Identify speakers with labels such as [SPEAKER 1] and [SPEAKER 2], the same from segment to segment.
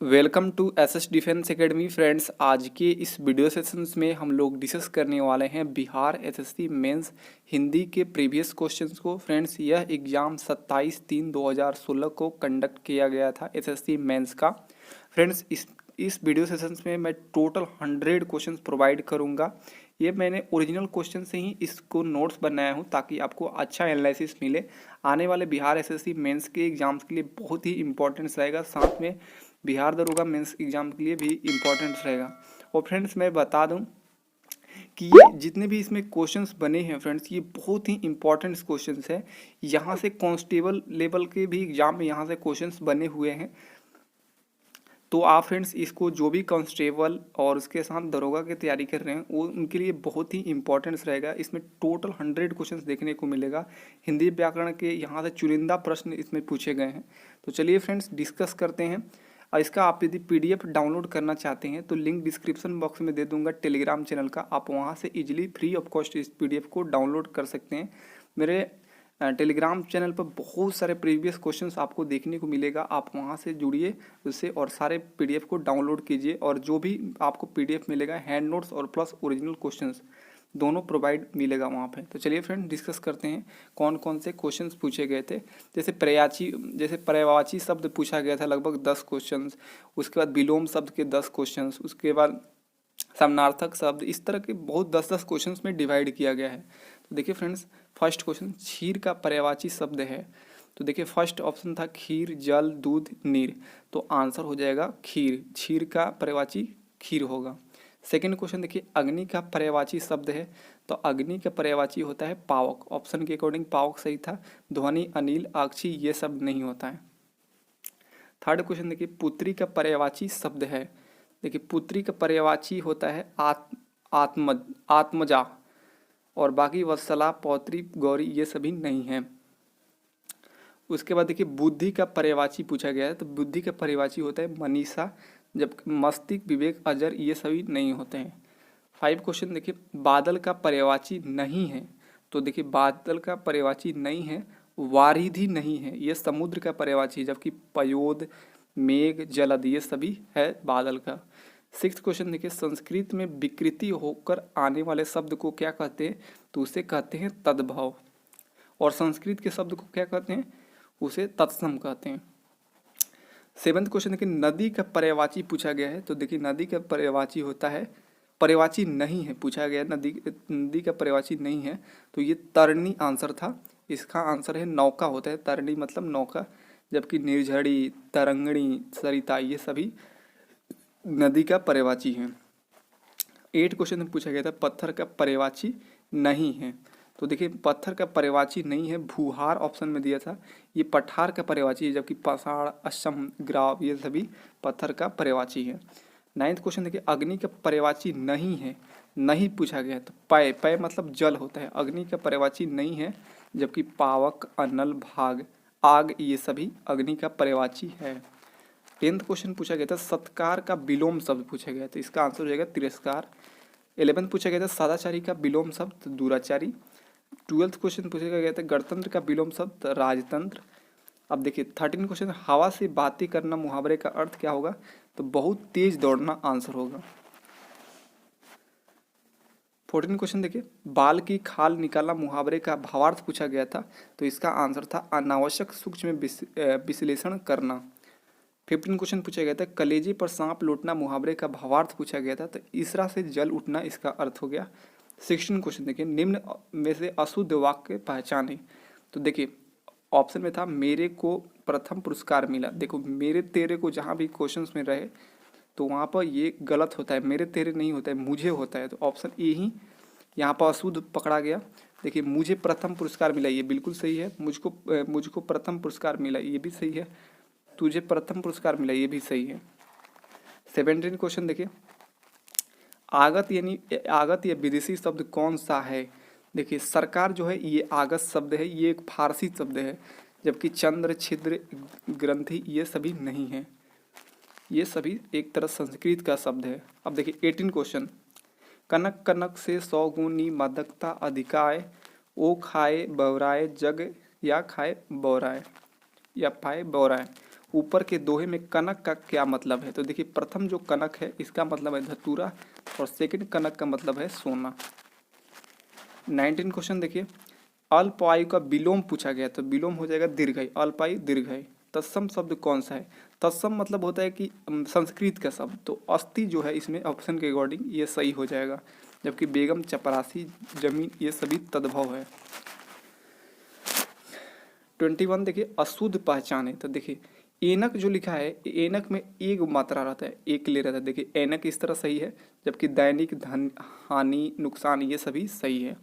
[SPEAKER 1] Welcome to SS defence academy friends. आज के इस वीडियो सेशंस में हम लोग डिस्कस करने वाले हैं बिहार एसएससी मेंस हिंदी के प्रीवियस क्वेश्चंस को। फ्रेंड्स, यह एग्ज़ाम 27/3/2016 को कंडक्ट किया गया था एसएससी मेंस का। फ्रेंड्स, इस वीडियो सेशंस में मैं टोटल 100 क्वेश्चंस प्रोवाइड करूंगा। ये मैंने ओरिजिनल क्वेश्चन से ही इसको नोट्स बनाया हूँ ताकि आपको अच्छा एनालिसिस मिले। आने वाले बिहार एसएससी मेंस के एग्ज़ाम्स के लिए बहुत ही इंपॉर्टेंस रहेगा, साथ में बिहार दरोगा मेंस एग्ज़ाम के लिए भी इम्पोर्टेंट रहेगा। और फ्रेंड्स, मैं बता दूं कि ये जितने भी इसमें क्वेश्चंस बने हैं फ्रेंड्स, ये बहुत ही इंपॉर्टेंट क्वेश्चंस है। यहाँ से कांस्टेबल लेवल के भी एग्जाम में यहाँ से क्वेश्चंस बने हुए हैं। तो आप फ्रेंड्स इसको जो भी कांस्टेबल और उसके साथ दरोगा की तैयारी कर रहे हैं वो उनके लिए बहुत ही इंपॉर्टेंस रहेगा। इसमें टोटल 100 क्वेश्चंस देखने को मिलेगा। हिंदी व्याकरण के यहाँ से चुनिंदा प्रश्न इसमें पूछे गए हैं। तो चलिए फ्रेंड्स डिस्कस करते हैं। और इसका आप यदि पीडीएफ डाउनलोड करना चाहते हैं तो लिंक डिस्क्रिप्शन बॉक्स में दे दूंगा टेलीग्राम चैनल का। आप वहां से इजीली फ्री ऑफ कॉस्ट इस पीडीएफ को डाउनलोड कर सकते हैं। मेरे टेलीग्राम चैनल पर बहुत सारे प्रीवियस क्वेश्चंस आपको देखने को मिलेगा। आप वहां से जुड़िए उससे और सारे पीडीएफ को डाउनलोड कीजिए। और जो भी आपको पीडीएफ मिलेगा हैंड नोट्स और प्लस ओरिजिनल क्वेश्चंस दोनों प्रोवाइड मिलेगा वहाँ पे। तो चलिए फ्रेंड डिस्कस करते हैं कौन कौन से क्वेश्चंस पूछे गए थे। जैसे पर्यायवाची शब्द पूछा गया था लगभग 10 क्वेश्चंस। उसके बाद विलोम शब्द के 10 क्वेश्चंस। उसके बाद समानार्थक शब्द। इस तरह के बहुत 10-10 क्वेश्चंस में डिवाइड किया गया है। तो देखिए फ्रेंड्स, फर्स्ट क्वेश्चन क्षीर का पर्यायवाची शब्द है। तो देखिए फर्स्ट ऑप्शन था खीर, जल, दूध, नीर। तो आंसर हो जाएगा खीर। क्षीर का पर्यायवाची खीर होगा। सेकेंड क्वेश्चन देखिए अग्नि का पर्यायवाची शब्द है। तो अग्नि का पर्यायवाची होता है पावक। ऑप्शन के अकॉर्डिंग पावक सही था। ध्वनि, अनिल, आक्षी ये सब नहीं होता है। थर्ड क्वेश्चन देखिए पुत्री का पर्यायवाची शब्द है। देखिए पुत्री का पर्यायवाची होता है आत्मजा। और बाकी वत्सला, पौत्री, गौरी ये सभी नहीं है। उसके बाद देखिए बुद्धि का पर्यायवाची पूछा गया है। तो बुद्धि का पर्यायवाची होता है मनीषा, जब मस्तिष्क, विवेक, अजर ये सभी नहीं होते हैं। 5 क्वेश्चन देखिए बादल का पर्यायवाची नहीं है। तो देखिए बादल का पर्यायवाची नहीं है, वारिधि नहीं है, ये समुद्र का पर्यायवाची, जबकि पयोद, मेघ, जलद ये सभी है बादल का। 6 क्वेश्चन देखिए संस्कृत में विकृति होकर आने वाले शब्द को क्या कहते हैं। तो उसे कहते हैं तद्भव। और संस्कृत के शब्द को क्या कहते हैं, उसे तत्सम कहते हैं। 7th क्वेश्चन देखिए नदी का पर्यायवाची पूछा गया है। तो देखिए नदी का पर्यायवाची होता है, पर्यायवाची नहीं है पूछा गया, नदी का पर्यायवाची नहीं है। तो ये तरणी आंसर था। इसका आंसर है नौका होता है। तरणी मतलब नौका, जबकि निर्झरी, तरंगणी, सरिता ये सभी नदी का पर्यायवाची है। 8 क्वेश्चन में पूछा गया था पत्थर का पर्यायवाची नहीं है। तो देखिए पत्थर का पर्यायवाची नहीं है, भूहार ऑप्शन में दिया था, ये पठार का पर्यायवाची है, जबकि पाषाण, अश्म, ग्राव ये सभी पत्थर का पर्यायवाची है। 9th क्वेश्चन देखिए अग्नि का पर्यायवाची नहीं है, नहीं पूछा गया है। तो पय, पय मतलब जल होता है, अग्नि का पर्यायवाची नहीं है, जबकि पावक, अनल, भाग, आग ये सभी अग्नि का पर्यायवाची है। 10th क्वेश्चन पूछा गया था सत्कार का विलोम शब्द पूछा गया, तो इसका आंसर हो जाएगा तिरस्कार। 11th पूछा गया था सदाचारी का विलोम शब्द दुराचारी। 12th क्वेश्चन पूछा गया था गणतंत्र का विलोम शब्द राजतंत्र। अब देखिए 13 क्वेश्चन हवा से बातें करना मुहावरे का अर्थ क्या होगा। तो बहुत तेज दौड़ना आंसर होगा। 14 क्वेश्चन देखिए बाल की खाल निकालना मुहावरे का भावार्थ पूछा गया था। तो इसका आंसर था अनावश्यक सूक्ष्म विश्लेषण करना। 15 क्वेश्चन पूछा गया था कलेजे पर सांप लौटना मुहावरे का भावार्थ पूछा गया था। तो ईसरा से जल उठना इसका अर्थ हो गया। 16 क्वेश्चन देखिए निम्न में से अशुद्ध वाक्य पहचाने। तो देखिए ऑप्शन में था मेरे को प्रथम पुरस्कार मिला। देखो मेरे तेरे को जहाँ भी क्वेश्चंस में रहे तो वहाँ पर ये गलत होता है, मेरे तेरे नहीं होता है, मुझे होता है। तो ऑप्शन ए ही यहाँ पर अशुद्ध पकड़ा गया। देखिए मुझे प्रथम पुरस्कार मिला, ये बिल्कुल सही है। मुझको प्रथम पुरस्कार मिला, ये भी सही है। तुझे प्रथम पुरस्कार मिला, ये भी सही है। 17 क्वेश्चन देखिए आगत या विदेशी शब्द कौन सा है। देखिए सरकार जो है ये आगत शब्द है, ये एक फारसी शब्द है, जबकि चंद्र, छिद्र, ग्रंथि ये सभी नहीं है, ये सभी एक तरह संस्कृत का शब्द है। अब देखिए 18 क्वेश्चन कनक कनक से 100 गुनी मादकता अधिकाय, ओ खाए बौराए जग या खाए बौराए या पाए बौराए। ऊपर के दोहे में कनक का क्या मतलब है? तो देखिए प्रथम जो कनक है इसका मतलब है धतूरा और सेकंड कनक का मतलब है सोना। 19 क्वेश्चन देखिए, अल्प आयु का विलोम पूछा गया तो विलोम हो जाएगा दीर्घायु, अल्प आयु दीर्घायु। तत्सम शब्द कौन सा है? तत्सम मतलब होता है कि संस्कृत का शब्द, तो अस्थि जो है इसमें ऑप्शन के अकॉर्डिंग ये सही हो जाएगा, जबकि बेगम, चपरासी, जमीन ये सभी तद्भव है। 21 देखिए, अशुद्ध पहचान है तो देखिए एनक जो लिखा है एनक में एक मात्रा रहता है, एक ले रहता है। देखिए एनक इस तरह सही है, जबकि दैनिक, धन, हानि, नुकसान ये सभी सही है।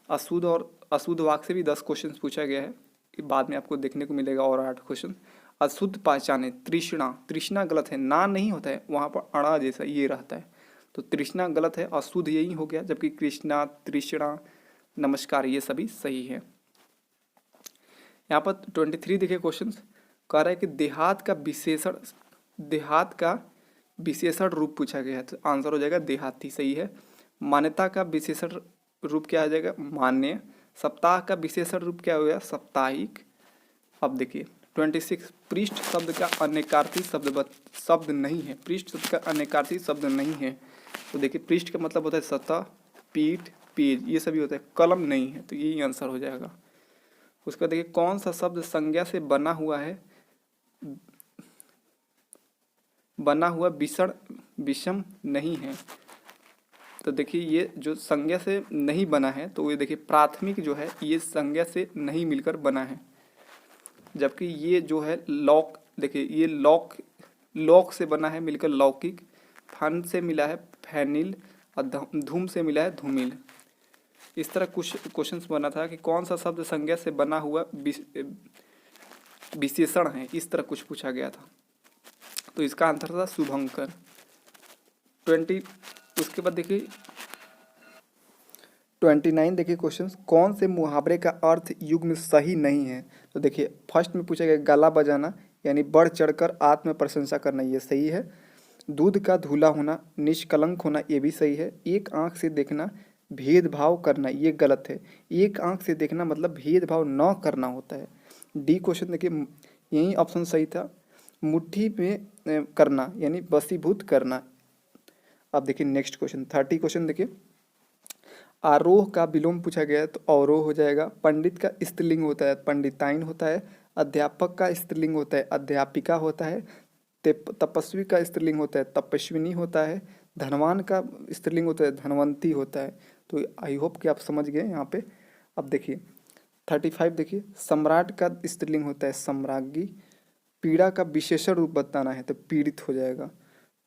[SPEAKER 1] अशुद्ध और अशुद्ध वाक्य से भी 10 क्वेश्चन पूछा गया है, बाद में आपको देखने को मिलेगा और 8 क्वेश्चन। अशुद्ध पहचान है तृष्णा, तृष्णा गलत है, ना नहीं होता है वहाँ पर अड़ा जैसा ये रहता है, तो तृष्णा गलत है, अशुद्ध यही हो गया, जबकि कृष्णा, तृष्णा, नमस्कार ये सभी सही है। यहाँ पर 23 देखिए क्वेश्चन कह रहा है कि देहात का विशेषण रूप पूछा गया है, तो आंसर हो जाएगा देहाती, सही है। मान्यता का विशेषण रूप क्या आ जाएगा? मान्य। सप्ताह का विशेषण रूप क्या हो गया? साप्ताहिक। अब देखिए 26, पृष्ठ शब्द का अनेकार्थी शब्द नहीं है, पृष्ठ शब्द का अनेकार्थी शब्द नहीं है, तो देखिए पृष्ठ का मतलब होता है सतह, पीठ, पेज ये सभी होता है, कलम नहीं है, तो यही आंसर हो जाएगा। उसका देखिए कौन सा शब्द संज्ञा से बना हुआ विषम नहीं है? तो देखिए ये जो संज्ञा से नहीं बना है तो ये देखिए प्राथमिक जो है ये संज्ञा से नहीं मिलकर बना है, जबकि ये जो है लौक, देखिए ये लौक से बना है मिलकर लौकिक, फन से मिला है फैनिल और धूम से मिला है धूमिल। इस तरह कुछ क्वेश्चंस बना था कि कौन सा शब्द संज्ञा से बना हुआ विशेषण है, इस तरह कुछ पूछा गया था, तो इसका आंसर था शुभंकर। 20 उसके बाद देखिए 29 देखिए क्वेश्चन, कौन से मुहावरे का अर्थ युग में सही नहीं है? तो देखिए फर्स्ट में पूछा गया गला बजाना यानी बढ़ चढ़कर आत्म प्रशंसा करना, ये सही है। दूध का धुला होना, निष्कलंक होना, ये भी सही है। एक आंख से देखना, भेदभाव करना, ये गलत है। एक आंख से देखना मतलब भेदभाव न करना होता है। डी क्वेश्चन देखिए यही ऑप्शन सही था, मुट्ठी में करना यानी वशीभूत करना। अब देखिए नेक्स्ट क्वेश्चन 30 क्वेश्चन देखिए, आरोह का विलोम पूछा गया है तो अवरोह हो जाएगा। पंडित का स्त्रीलिंग होता है पंडिताइन होता है। अध्यापक का स्त्रीलिंग होता है अध्यापिका होता है। तपस्वी का स्त्रीलिंग होता है तपस्विनी होता है। धनवान का स्त्रीलिंग होता है धनवंती होता है। तो आई होप कि आप समझ गए यहाँ पे। अब देखिए 35 देखिए, सम्राट का स्त्रीलिंग होता है सम्राज्ञी। पीड़ा का विशेषण रूप बताना है तो पीड़ित हो जाएगा।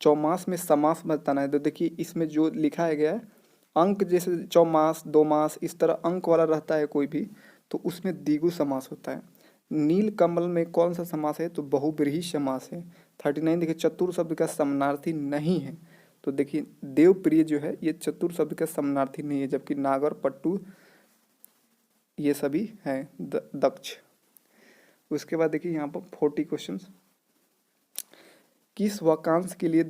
[SPEAKER 1] चौमास में समास बताना है तो देखिए इसमें जो लिखा है गया है अंक, जैसे चौमास, दो मास इस तरह अंक वाला रहता है कोई भी तो उसमें द्विगु समास होता है। नील कमल में कौन सा समास है? तो बहुब्रीहि समास है। 39 देखिए, चतुर शब्द का समानार्थी नहीं है तो देखिए देवप्रिय जो है ये चतुर शब्द का समानार्थी नहीं है, जबकि नागर, पट्टू ये सभी हैं दक्ष। उसके बाद देखिए यहाँ पर 40 क्वेश्चन, किस वाक्यांश के लिए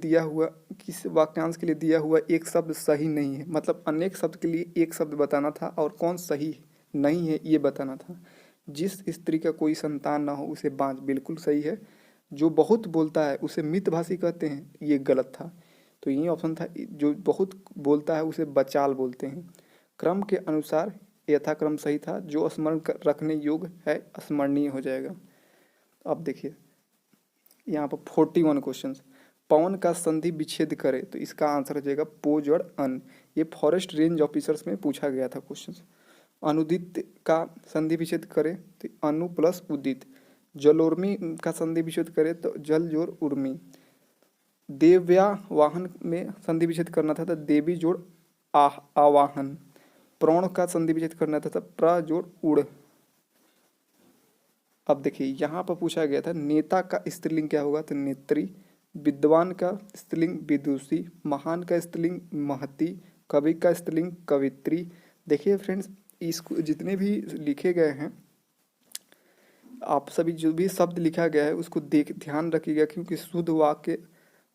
[SPEAKER 1] दिया हुआ एक शब्द सही नहीं है? मतलब अनेक शब्द के लिए एक शब्द बताना था और कौन सही नहीं है ये बताना था। जिस स्त्री का कोई संतान ना हो उसे बांझ, बिल्कुल सही है। जो बहुत बोलता है उसे मितभाषी कहते हैं, ये गलत था, तो यही ऑप्शन था। जो बहुत बोलता है उसे बचाल बोलते हैं। क्रम के अनुसार यथाक्रम सही था। जो स्मरण रखने योग्य है स्मरणीय हो जाएगा। अब देखिए यहाँ पर 41 क्वेश्चन, पवन का संधि विच्छेद करे तो इसका आंसर हो जाएगा पो जड़ अन। ये फॉरेस्ट रेंज ऑफिसर्स में पूछा गया था क्वेश्चन। अनुदित का संधि विच्छेद करे तो अनु प्लस उदित। जलोर्मी का संधि विच्छेद करे तो जल जोड़ उर्मी। देव्या वाहन में संधि विच्छेद करना था तो देवी जोड़ आवाहन। प्रण का संधि विच्छेद करना था तो प्र जोड़ उड़। अब देखिए यहाँ पर पूछा गया था नेता का स्त्रीलिंग क्या होगा? तो नेत्री। विद्वान का स्त्रीलिंग विदुषी। महान का स्त्रीलिंग महती। कवि का स्त्रीलिंग कवित्री। देखिए फ्रेंड्स इसको जितने भी लिखे गए हैं आप सभी जो भी शब्द लिखा गया है उसको ध्यान रखिएगा, क्योंकि शुद्ध वाक्य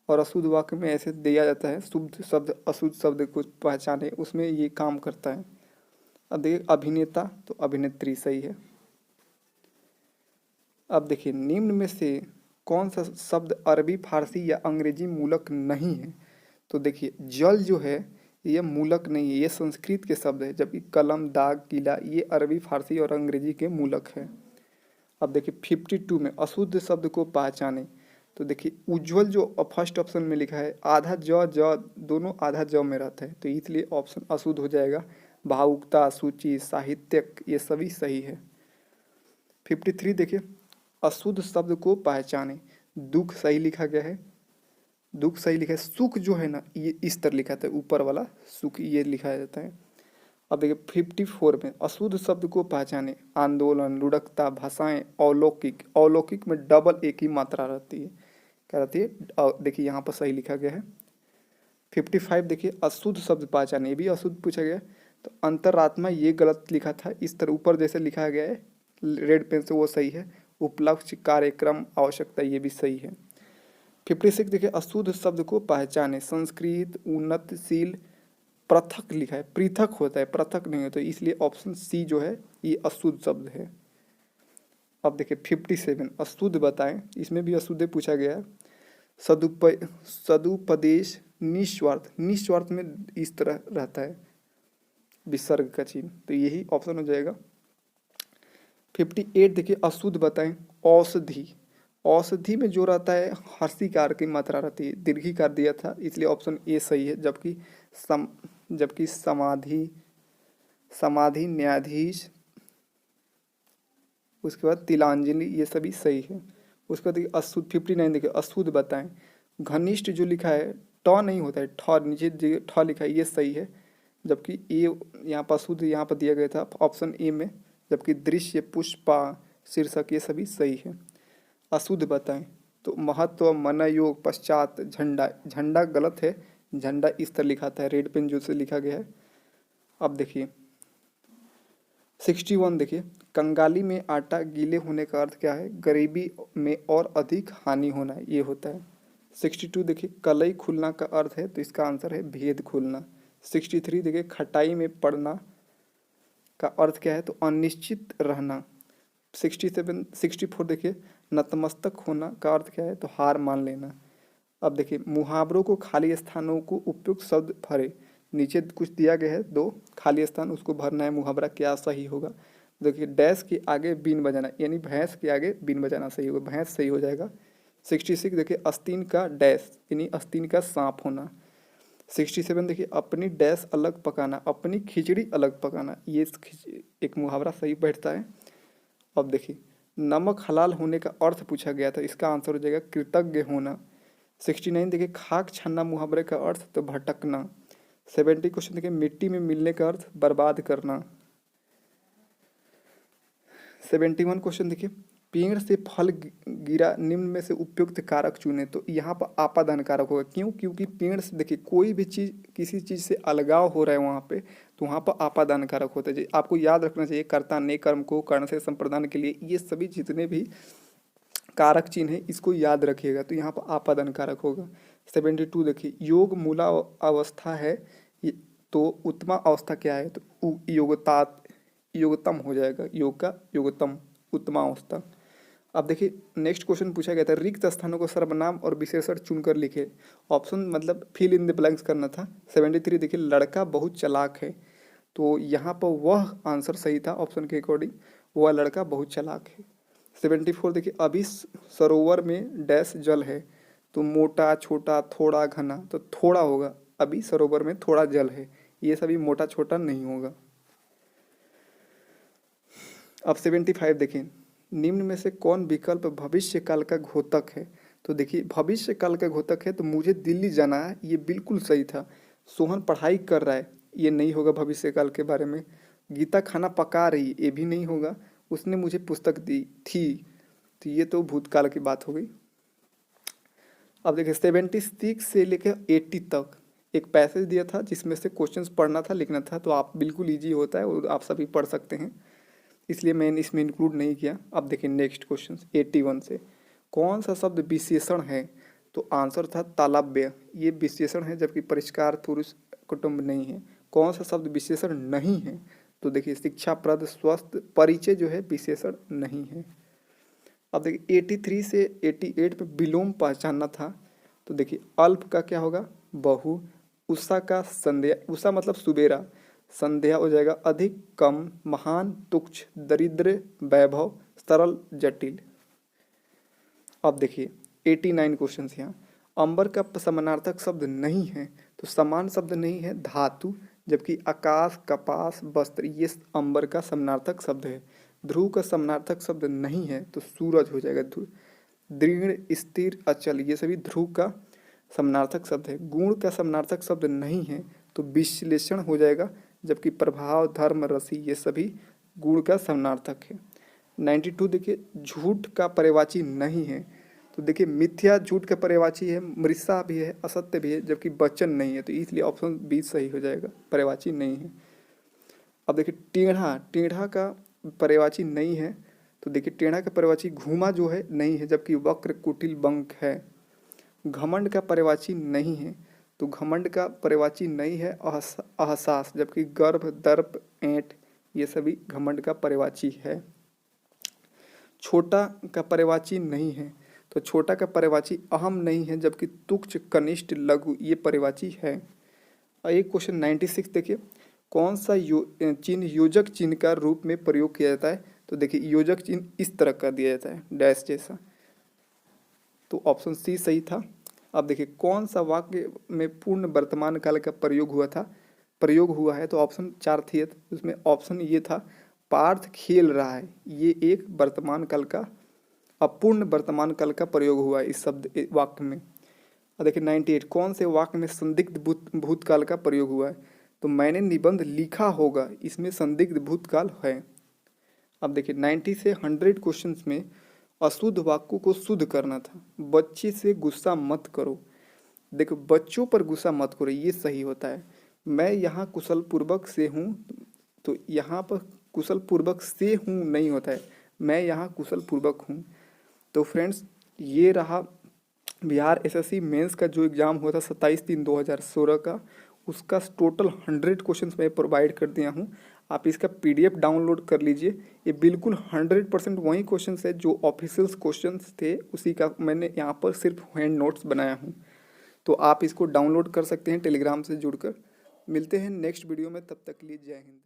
[SPEAKER 1] और अशुद्ध वाक्य में ऐसे दिया जाता है शुद्ध शब्द अशुद्ध शब्द को पहचाने, उसमें ये काम करता है। अब देखिए अभिनेता तो अभिनेत्री सही है। अब देखिए निम्न में से कौन सा शब्द अरबी फारसी या अंग्रेजी मूलक नहीं है? तो देखिए जल जो है ये मूलक नहीं है, ये संस्कृत के शब्द है, जबकि कलम, दाग, किला ये अरबी फारसी और अंग्रेजी के मूलक है। अब देखिए 52 में अशुद्ध शब्द को पहचाने। तो देखिए उज्जवल जो फर्स्ट ऑप्शन में लिखा है आधा ज दोनों आधा ज में रहता है, तो इसलिए ऑप्शन अशुद्ध हो जाएगा। भावुकता, सूची, साहित्यक ये सभी सही है। 53 देखिए अशुद्ध शब्द को पहचाने। दुख सही लिखा गया है, दुख सही लिखा है। सुख जो है ना ये इस तरह लिखा था, ऊपर वाला सुख ये लिखा जाता है। अब देखिए 54 में अशुद्ध शब्द को पहचाने। आंदोलन, लुढ़कता, भाषाएं, अलौकिक। अलौकिक में डबल एक ही मात्रा रहती है, क्या रहती है? देखिए यहाँ पर सही लिखा गया है। 55 देखिए अशुद्ध शब्द पहचाने, ये भी अशुद्ध पूछा गया है। तो अंतरात्मा ये गलत लिखा था, इस तरह ऊपर जैसे लिखा गया है रेड पेन से वो सही है। उपलक्ष्य, कार्यक्रम, आवश्यकता ये भी सही है। 56 देखिए अशुद्ध शब्द को पहचाने। संस्कृत, उन्नतशील, पृथक लिखा है, पृथक होता है, पृथक नहीं होता, इसलिए ऑप्शन सी जो है ये अशुद्ध शब्द है। अब देखिए 57 अशुद्ध बताएं, इसमें भी अशुद्ध पूछा गया है। सदुपदेश, निस्वार्थ। निस्वार्थ में इस तरह रहता है विसर्ग का चिन्ह, तो यही ऑप्शन हो जाएगा। 58 देखिए अशुद्ध बताएं। औषधि। औषधि में जो रहता है हर्षिकार की मात्रा रहती है, दीर्घिकार दिया था, इसलिए ऑप्शन ए सही है। जबकि समाधि, समाधि, न्यायाधीश, उसके बाद तिलांजलि ये सभी सही है। उसके बाद देखिए अशुद्ध 59 देखिए अशुद्ध बताएं। घनिष्ठ जो लिखा है ट नहीं होता है, ठ नीचे ठ लिखा है, ये सही है। जबकि ए यहाँ पर अशुद्ध यहाँ पर दिया गया था ऑप्शन ए में। जबकि दृश्य, पुष्पा, शीर्षक ये सभी सही है। अशुद्ध बताएं तो महत्व, मनयोग, पश्चात, झंडा। झंडा गलत है, झंडा इस तरह लिखा था रेड पेन जो से लिखा गया है। अब देखिए 61 देखिए कंगाली में आटा गीले होने का अर्थ क्या है? गरीबी में और अधिक हानि होना, ये होता है। 62 देखिए कलई खुलना का अर्थ है, तो इसका आंसर है भेद खुलना। 63 देखिए खटाई में पड़ना का अर्थ क्या है? तो अनिश्चित रहना। 64 देखिए नतमस्तक होना का अर्थ क्या है? तो हार मान लेना। अब देखिए मुहावरों को खाली स्थानों को उपयुक्त शब्द भरे। नीचे कुछ दिया गया है, दो खाली स्थान, उसको भरना है। मुहावरा क्या सही होगा? देखिए डैश के आगे बीन बजाना, यानी भैंस के आगे बीन बजाना सही होगा, भैंस सही हो जाएगा। 66 देखिए आस्तीन का डैश, यानी आस्तीन का सांप होना। 67 देखिए अपनी डैश अलग पकाना, अपनी खिचड़ी अलग पकाना, ये एक मुहावरा सही बैठता है। अब देखिए नमक हलाल होने का अर्थ पूछा गया था, इसका आंसर हो जाएगा कृतज्ञ होना। 69 देखिए खाक छानना मुहावरे का अर्थ तो भटकना। 70 क्वेश्चन देखिए मिट्टी में मिलने का अर्थ बर्बाद करना। 71 क्वेश्चन देखिए पेड़ से फल गिरा, निम्न में से उपयुक्त कारक चुने। तो यहाँ पर आपादान कारक होगा, क्यों? क्योंकि पेड़ से देखिए कोई भी चीज़ किसी चीज़ से अलगाव हो रहा है वहाँ पे, तो वहाँ पर आपादान कारक होता है। आपको याद रखना चाहिए कर्ता ने कर्म को कर्ण से संप्रदान के लिए, ये सभी जितने भी कारक चिन्ह है इसको याद रखिएगा, तो यहाँ पर आपादान कारक होगा। 72 देखिए योग मूला अवस्था है, तो उत्तमा अवस्था क्या है? तो योगतम हो जाएगा, योग का योगतम, उत्तमा अवस्था। अब देखिए नेक्स्ट क्वेश्चन पूछा गया था रिक्त स्थानों को सर्वनाम और विशेषण चुनकर लिखे। ऑप्शन मतलब फिल इन द ब्लैंक्स करना था। 73 देखिए लड़का बहुत चालाक है, तो यहाँ पर वह आंसर सही था ऑप्शन के अकॉर्डिंग, वह लड़का बहुत चालाक है। 74 देखिए अभी सरोवर में डैश जल है, तो मोटा, छोटा, थोड़ा, घना, तो थोड़ा होगा। अभी सरोवर में थोड़ा जल है, ये सभी मोटा छोटा नहीं होगा। अब 75 देखिए निम्न में से कौन विकल्प भविष्य काल का घोतक है? तो देखिए भविष्य काल का घोतक है, तो मुझे दिल्ली जाना है, ये बिल्कुल सही था। सोहन पढ़ाई कर रहा है, ये नहीं होगा भविष्य काल के बारे में। गीता खाना पका रही, ये भी नहीं होगा। उसने मुझे पुस्तक दी थी, तो ये तो भूतकाल की बात हो गई। अब देखिए 76 से लेकर 80 तक एक पैसेज दिया था जिसमें से क्वेश्चंस पढ़ना था, लिखना था, तो आप बिल्कुल ईजी होता है और आप सभी पढ़ सकते हैं, इसलिए मैंने इसमें इंक्लूड नहीं किया। अब देखिए नेक्स्ट क्वेश्चन 81 से कौन सा शब्द विशेषण है? तो आंसर था तालव्य, ये विशेषण है, जबकि परिष्कार, पुरुष, कुटुंब नहीं है। कौन सा शब्द विशेषण नहीं है? तो देखिए शिक्षाप्रद, स्वस्थ, परिचय जो है विशेषण नहीं है। अब देखिए 83 से 88 में विलोम पहचानना था, तो देखिए अल्प का क्या होगा, बहु। उषा का संध्या, उषा मतलब सुबेरा, संध्या हो जाएगा अधिक, कम, महान, तुच्छ, दरिद्र, वैभव, सरल, जटिल। अब देखिए 89 क्वेश्चन यहाँ, अंबर का समानार्थक शब्द नहीं है, तो समान शब्द नहीं है धातु, जबकि आकाश, कपास, वस्त्र ये अंबर का समानार्थक शब्द है। ध्रुव का समानार्थक शब्द नहीं है, तो सूरज हो जाएगा ध्रुव। दृढ़, स्थिर, अचल ये सभी ध्रुव का समानार्थक शब्द है। गुण का समानार्थक शब्द नहीं है, तो विश्लेषण हो जाएगा, जबकि प्रभाव, धर्म, रसी ये सभी गुण का समानार्थक है। 92 देखिए झूठ का पर्यायवाची नहीं है, तो देखिए मिथ्या झूठ का पर्यायवाची है, मृषा भी है, असत्य भी है, जबकि वचन नहीं है, तो इसलिए ऑप्शन बी सही हो जाएगा, पर्यायवाची नहीं है। अब देखिए टेढ़ा, टेढ़ा का पर्यायवाची नहीं है, तो देखिए टेढ़ा का पर्यायवाची घूमा जो है नहीं है, जबकि वक्र, कुटिल, बंक है। घमंड का पर्यायवाची नहीं है, तो घमंड का पर्यायवाची नहीं है अहसास, जबकि गर्भ, दर्प, ऐंठ ये सभी घमंड का पर्यायवाची है। छोटा का पर्यायवाची नहीं है, तो छोटा का पर्यायवाची अहम नहीं है, जबकि तुच्छ, कनिष्ठ, लघु ये पर्यायवाची है। एक क्वेश्चन 96 देखिए, कौन सा चिन्ह योजक चिन्ह का रूप में प्रयोग किया जाता है, तो देखिए योजक चिन्ह इस तरह का दिया जाता है, डैश जैसा, तो ऑप्शन सी सही था। अब देखिए कौन सा वाक्य में पूर्ण वर्तमान काल का प्रयोग हुआ है, तो ऑप्शन 4 थी, उसमें ऑप्शन ये था पार्थ खेल रहा है, ये एक वर्तमान काल का, अपूर्ण वर्तमान काल का प्रयोग हुआ है इस शब्द वाक्य में। और देखिए 98 कौन से वाक्य में संदिग्ध भूतकाल का प्रयोग हुआ है, तो मैंने निबंध लिखा होगा, इसमें संदिग्ध भूतकाल है। अब देखिए 90 से 100 क्वेश्चंस में अशुद्ध वाक्यों को शुद्ध करना था। बच्चे से गुस्सा मत करो, देखो बच्चों पर गुस्सा मत करो ये सही होता है। मैं यहाँ कुशल पूर्वक से हूँ, तो यहाँ पर कुशल पूर्वक से हूँ नहीं होता है, मैं यहाँ कुशल पूर्वक हूँ। तो फ्रेंड्स ये रहा बिहार एसएससी मेंस का जो एग्ज़ाम हुआ था 27/3/2016 का, उसका टोटल 100 क्वेश्चंस मैं प्रोवाइड कर दिया हूँ। आप इसका पीडीएफ डाउनलोड कर लीजिए, ये बिल्कुल 100% वही क्वेश्चंस है जो ऑफिशियल क्वेश्चंस थे, उसी का मैंने यहाँ पर सिर्फ हैंड नोट्स बनाया हूँ, तो आप इसको डाउनलोड कर सकते हैं टेलीग्राम से जुड़कर। मिलते हैं नेक्स्ट वीडियो में, तब तक के लिए जय हिंद।